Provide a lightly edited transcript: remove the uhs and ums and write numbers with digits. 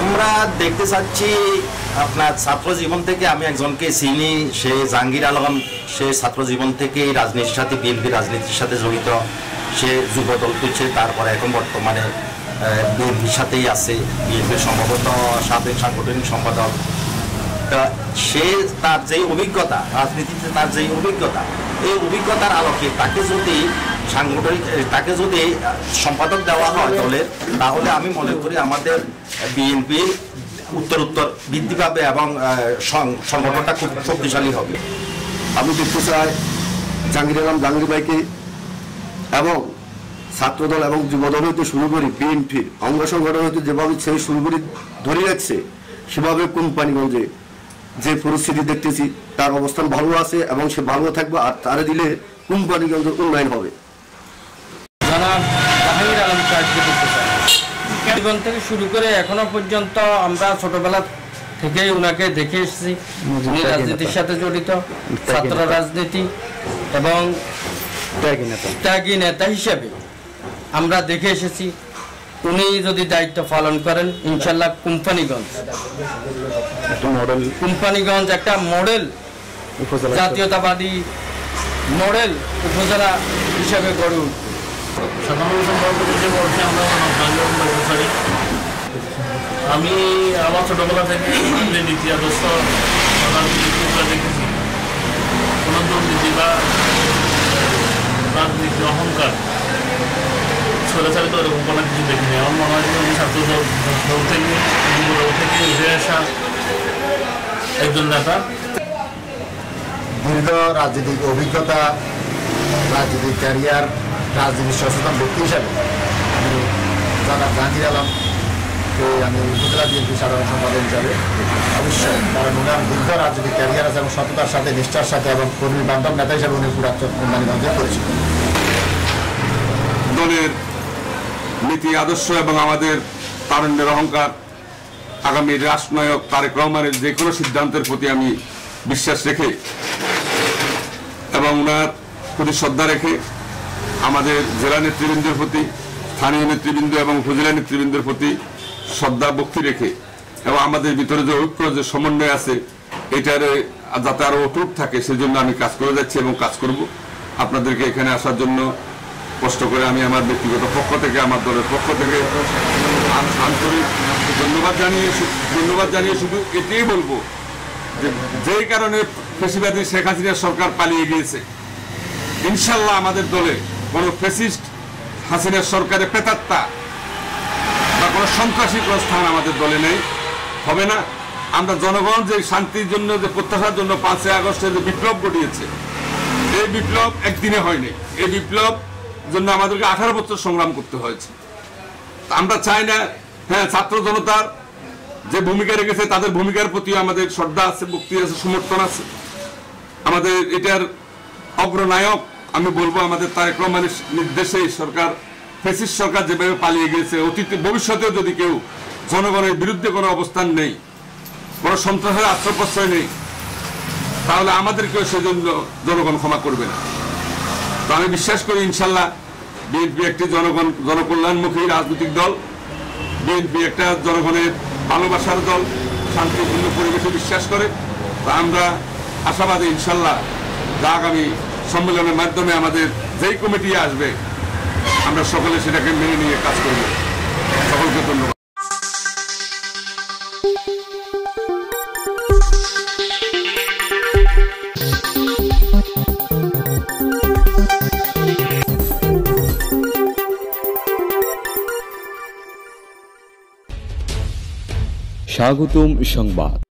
আমরা দেখতে চাচ্ছি আপনার ছাত্র জীবন থেকে আমি একজনকে চিনি, সে জাহাঙ্গীর আলম। সে ছাত্র জীবন থেকে রাজনীতির সাথে, বিএনপি রাজনীতির সাথে জড়িত। সে যুবদল করছে, তারপরে এখন বর্তমানে বিএনপির সাথেই আছে। বিএনপির সম্ভবত সাবেক সাংগঠনিক সম্পাদক। তা সে তার যে অভিজ্ঞতা, রাজনীতিতে তার যে অভিজ্ঞতা, এই অভিজ্ঞতার আলোকে তাকে যদি সম্পাদক দেওয়া হয় দলের, তাহলে আমি মনে করি আমাদের বিএনপি উত্তর বৃদ্ধি পাবে এবং সংগঠনটা খুব শক্তিশালী হবে। আমি দেখতে চাই জাহাঙ্গীর আলম জাহাঙ্গীর ভাইকে এবং ছাত্রদল এবং যুবদল হইতে শুরু করি বিএনপির অঙ্গ সংগঠন হইতে যেভাবে সেই শুরু করে ধরে রাখছে, সেভাবে কোম্পানিগঞ্জে যে পরিস্থিতি দেখতেছি তার অবস্থান ভালো আছে এবং সে ভালো থাকবে। আর তারে দিলে কোম্পানিগঞ্জের উন্নয়ন হবে। জনাব জাহাঙ্গীর আলম জীবন থেকে শুরু করে এখনো পর্যন্ত আমরা ছোটবেলা থেকেই ওনাকে দেখে এসেছি। উনি রাজনীতির সাথে জড়িত, ছাত্র রাজনীতি এবং ত্যাগী নেতা হিসেবে আমরা দেখে এসেছি। উনি যদি দায়িত্ব পালন করেন, ইনশাল্লাহ কোম্পানিগঞ্জ একটা মডেল জাতীয়তাবাদী মডেল উপজেলা হিসাবে গড়ে উঠবে। আমি আমার ছোটবেলা থেকে নীতি আদর্শ দেখেছি। কোনো দুর্নীতি বা রাজনীতি অহংকার স্বৈরাচারিত এরকম কোনো কিছু দেখিনি। আমার মনে হয় যে ছাত্র দল থেকে উঠে আসা একজন নেতা। দীর্ঘ রাজনৈতিক অভিজ্ঞতা, রাজনৈতিক ক্যারিয়ার, রাজনীতির সচেতন ব্যক্তি হিসাবে আমি জনাব জাহাঙ্গীর আলমকে আমি উপজেলা বিএনপি সাধারণ সম্পাদক হিসাবে অবশ্যই, কারণ উনার দীর্ঘ রাজনৈতিক ক্যারিয়ার আছে এবং সততার সাথে, নিষ্ঠার সাথে এবং কর্মী বান্ধব নেতা হিসাবে উনি পুরা কোম্পানিগঞ্জে পরিচিত। দলের নীতি আদর্শ এবং আমাদের তারুণ্যের অহংকার, আগামী রাষ্ট্রনায়ক তারেক রহমানের যে কোনো সিদ্ধান্তের প্রতি আমি বিশ্বাস রেখে এবং ওনার প্রতি শ্রদ্ধা রেখে আমাদের জেলা নেতৃবৃন্দের প্রতি, স্থানীয় নেতৃবৃন্দ এবং উপজেলা নেতৃবৃন্দের প্রতি শ্রদ্ধা ভক্তি রেখে এবং আমাদের ভিতরে যে ঐক্য, যে সমন্বয় আছে, এটার যাতে আরো অটুট থাকে সেজন্য আমি কাজ করে যাচ্ছি এবং কাজ করব। আপনাদেরকে এখানে আসার জন্য কষ্ট করে আমি আমার ব্যক্তিগত পক্ষ থেকে, আমার দলের পক্ষ থেকে আন্তরিক ধন্যবাদ জানিয়ে শুধু এটাই বলবো যে যেই কারণে ফ্যাসিবাদী শেখ হাসিনার সরকার পালিয়ে গিয়েছে, ইনশাল্লাহ আমাদের দলে কোনো ফ্যাসিস্ট হাসিনার সরকারের প্রেতাত্মা বা কোনো সন্ত্রাসী কোনো স্থান আমাদের দলে নেই, হবে না। আমরা জনগণ যে শান্তির জন্য, যে প্রত্যাশার জন্য 5ই আগস্টে যে বিপ্লব ঘটিয়েছে, এই বিপ্লব একদিনে হয়নি। এই বিপ্লব জন্য আমাদেরকে 18 বছর সংগ্রাম করতে হয়েছে। আমরা চাই না, হ্যাঁ, ছাত্র জনতার যে ভূমিকা রেখেছে তাদের ভূমিকার প্রতি আমাদের শ্রদ্ধা আছে, ভক্তি আছে, সমর্থন আছে। আমাদের এটার অগ্রনায়ক আমি বলবো আমাদের তারেক রহমানের নির্দেশে সরকার, ফ্যাসিস্ট সরকার যেভাবে পালিয়ে গেছে, অতীতে ভবিষ্যতেও যদি কেউ জনগণের বিরুদ্ধে কোনো অবস্থান নেই, কোনো সন্ত্রাসের আশ্রয় নেই, তাহলে আমাদেরকেও সেজন্য জনগণ ক্ষমা করবে না। তো আমি বিশ্বাস করি ইনশাল্লাহ বিএনপি একটি জনকল্যাণমুখী রাজনৈতিক দল, বিএনপি একটা জনগণের ভালোবাসার দল, শান্তিপূর্ণ পরিবেশে বিশ্বাস করে। তো আমরা আশাবাদী ইনশাল্লাহ যা আগামী সম্মেলনের মাধ্যমে আমাদের যেই কমিটি আসবে, আমরা সকলে সেটাকে মেনে নিয়ে কাজ করব। সকলকে ধন্যবাদ। স্বাগতম সংবাদ।